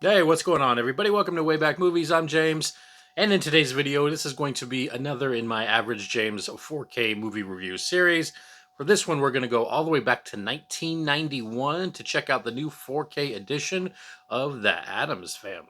Hey, what's going on, everybody? Welcome to Way Back Movies. I'm James, and in today's video, this is going to be another in my Average James 4K movie review series. For this one, we're going to go all the way back to 1991 to check out the new 4K edition of The Addams Family.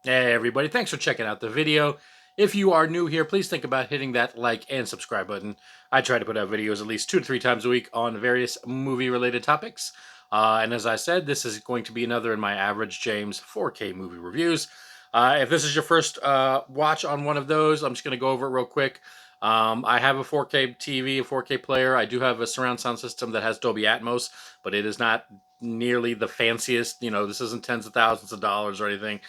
Hey, everybody, thanks for checking out the video. If you are new here, please think about hitting that like and subscribe button. I try to put out videos at least 2 to 3 times a week on various movie-related topics. And as I said, this is going to be another in my Average James 4K movie reviews. If this is your first watch on one of those, I'm just going to go over it real quick. I have a 4K TV, a 4K player. I do have a surround sound system that has Dolby Atmos, but it is not nearly the fanciest. This isn't tens of thousands of dollars or anything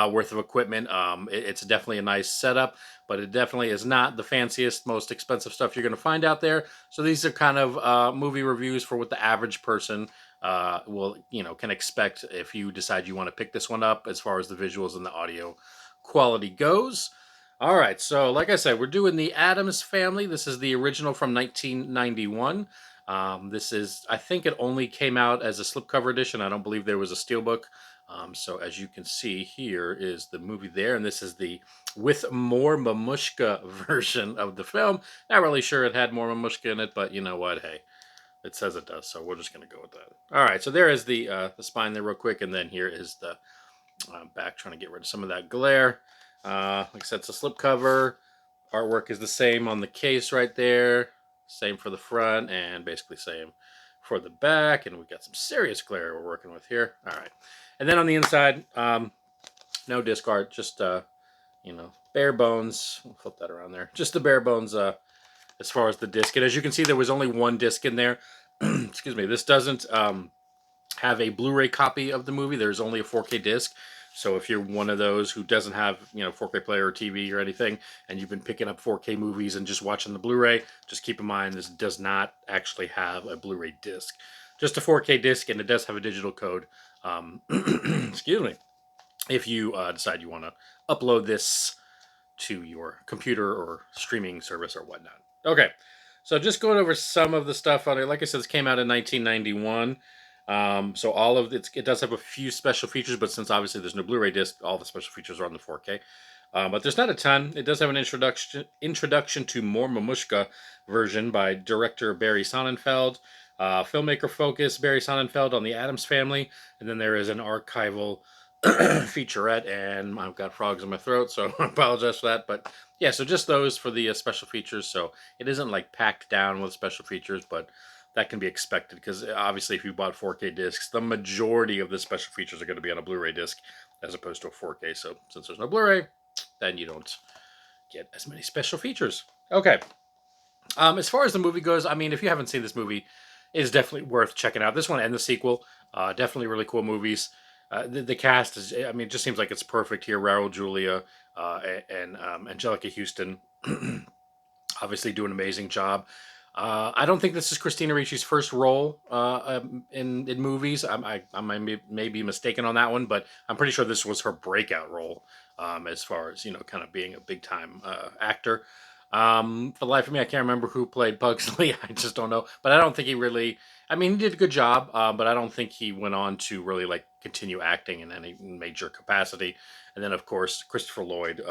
worth of equipment. It's definitely a nice setup, but it definitely is not the fanciest, most expensive stuff you're going to find out there. So these are kind of movie reviews for what the average person can expect if you decide you want to pick this one up as far as the visuals and the audio quality goes. All right, so like I said, we're doing the Addams Family. This is the original from 1991. This is, I think it only came out as a slipcover edition. I don't believe there was a steelbook. So as you can see, here is the movie there, and this is the with more mamushka version of the film. Not really sure it had more mamushka in it, but you know what? Hey, it says it does, so we're just going to go with that. All right, so there is the spine there real quick, and then here is the back, trying to get rid of some of that glare. Like I said, it's a slipcover. Artwork is the same on the case right there. Same for the front, and basically same for the back. And we got some serious glare we're working with here. All right. And then on the inside, no disc art, just bare bones. We'll flip that around there. Just the bare bones as far as the disc. And as you can see, there was only one disc in there. Excuse me. This doesn't have a Blu-ray copy of the movie. There's only a 4K disc. So if you're one of those who doesn't have, 4K player or TV or anything, and you've been picking up 4K movies and just watching the Blu-ray, just keep in mind this does not actually have a Blu-ray disc. Just a 4K disc, and it does have a digital code. Excuse me. If you decide you want to upload this to your computer or streaming service or whatnot. Okay, so just going over some of the stuff on it. Like I said, this came out in 1991. So all of it does have a few special features, but since obviously there's no Blu-ray disc, all the special features are on the 4K. But there's not a ton. It does have an introduction to More Mamushka version by director Barry Sonnenfeld. Filmmaker focus Barry Sonnenfeld on the Addams Family, and then there is an archival featurette, and I've got frogs in my throat, so I apologize for that. But yeah, so just those for the special features. So it isn't like packed down with special features, but that can be expected because obviously if you bought 4K discs, the majority of the special features are going to be on a Blu-ray disc as opposed to a 4K. So since there's no Blu-ray, then you don't get as many special features. Okay. As far as the movie goes, I mean, if you haven't seen this movie, it is definitely worth checking out. This one and the sequel, definitely really cool movies. The cast is, I mean, it just seems like it's perfect here. Raul Julia and Angelica Houston obviously do an amazing job. I don't think this is Christina Ricci's first role in movies. I may be mistaken on that one, but I'm pretty sure this was her breakout role as far as kind of being a big time actor. For the life of me, I can't remember who played Pugsley. I just don't know. But I don't think he really. I mean, he did a good job, but I don't think he went on to really like continue acting in any major capacity. And then, of course, Christopher Lloyd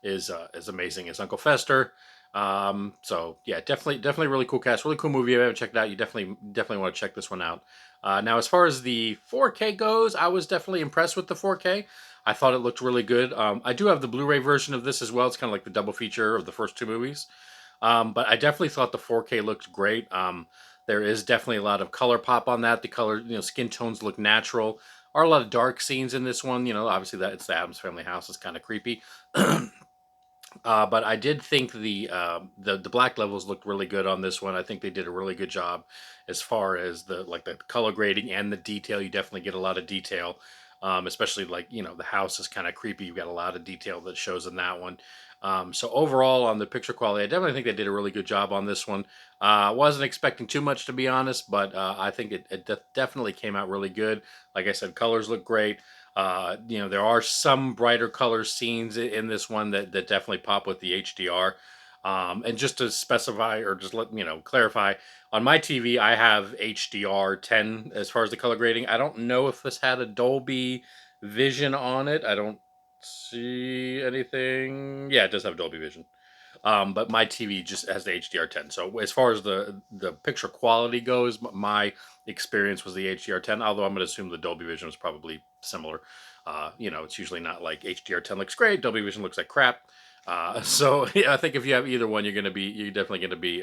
is amazing as Uncle Fester. So yeah, definitely really cool cast, really cool movie. If you haven't checked it out, you definitely want to check this one out. Now, as far as the 4K goes, I was definitely impressed with the 4K. I thought it looked really good. I do have the Blu-ray version of this as well. It's kind of like the double feature of the first two movies. But I definitely thought the 4K looked great. There is definitely a lot of color pop on that. The color, skin tones look natural. Are a lot of dark scenes in this one. Obviously that it's the Addams Family house. It's kind of creepy. But I did think the black levels looked really good on this one. I think they did a really good job as far as the color grading and the detail. You definitely get a lot of detail especially like, the house is kind of creepy. You've got a lot of detail that shows in that one. So overall, on the picture quality, I definitely think they did a really good job on this one. Wasn't expecting too much, to be honest, but I think it definitely came out really good. Like I said, colors look great. There are some brighter color scenes in this one that definitely pop with the HDR. And just to specify, or just let clarify, on my TV I have HDR 10 as far as the color grading. I don't know if this had a Dolby Vision on it. I don't see anything. Yeah, it does have Dolby Vision. But my TV just has the HDR10. So as far as the picture quality goes, my experience was the HDR10. Although I'm going to assume the Dolby Vision was probably similar. It's usually not like HDR10 looks great, Dolby Vision looks like crap. So yeah, I think if you have either one, you're definitely going to be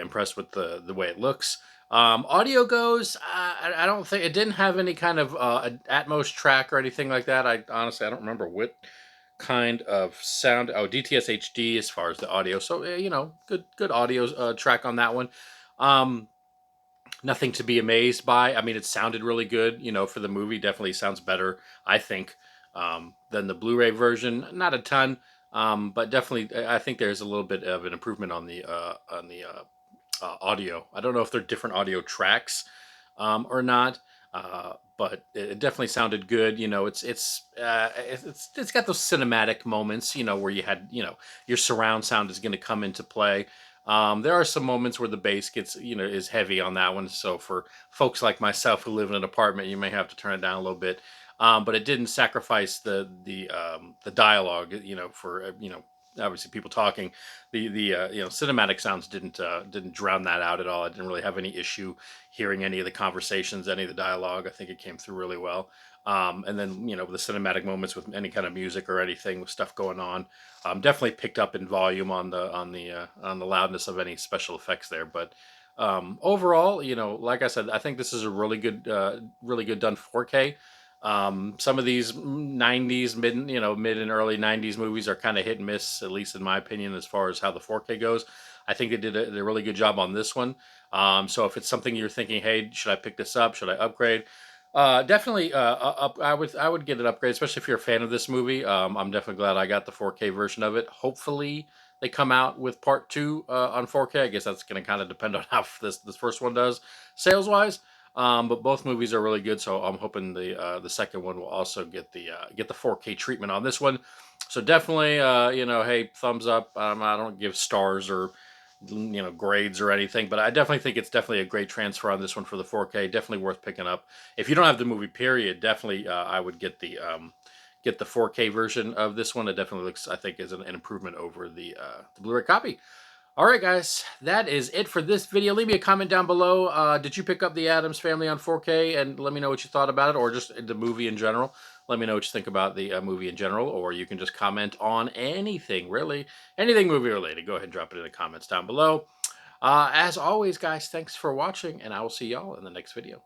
impressed with the way it looks. Audio goes, I don't think it didn't have any kind of Atmos track or anything like that. I honestly I don't remember what kind of sound. Oh, DTS HD as far as the audio. So good audio track on that one. Um, Nothing to be amazed by. I mean, it sounded really good. For the movie, definitely sounds better, I think, than the Blu-ray version. Not a ton, but definitely, I think there's a little bit of an improvement on the audio. I don't know if they're different audio tracks or not, but it definitely sounded good. It's got those cinematic moments. Where you had your surround sound is going to come into play. There are some moments where the bass gets is heavy on that one. So for folks like myself who live in an apartment, you may have to turn it down a little bit. But it didn't sacrifice the dialogue. For obviously people talking. The cinematic sounds didn't drown that out at all. I didn't really have any issue hearing any of the conversations, any of the dialogue. I think it came through really well. And then the cinematic moments with any kind of music or anything with stuff going on, definitely picked up in volume on the loudness of any special effects there. But overall, like I said, I think this is a really good done 4K. Some of these 90s mid and early 90s movies are kind of hit and miss, at least in my opinion, as far as how the 4K goes. I think they did a really good job on this one. So if it's something you're thinking, hey, should I pick this up, should I upgrade, definitely up. I would get an upgrade, especially if you're a fan of this movie. I'm definitely glad I got the 4K version of it. Hopefully they come out with part two on 4K. I guess that's going to kind of depend on how this first one does sales wise. But both movies are really good, so I'm hoping the second one will also get the 4K treatment on this one. So definitely, hey, thumbs up. I don't give stars or grades or anything, but I definitely think it's definitely a great transfer on this one for the 4K. Definitely worth picking up. If you don't have the movie, period, definitely I would get the 4K version of this one. It definitely looks, I think, is an improvement over the Blu-ray copy. All right, guys, that is it for this video. Leave me a comment down below. Did you pick up the Addams Family on 4K? And let me know what you thought about it, or just the movie in general. Let me know what you think about the movie in general, or you can just comment on anything, really. Anything movie related. Go ahead and drop it in the comments down below. As always, guys, thanks for watching, and I will see y'all in the next video.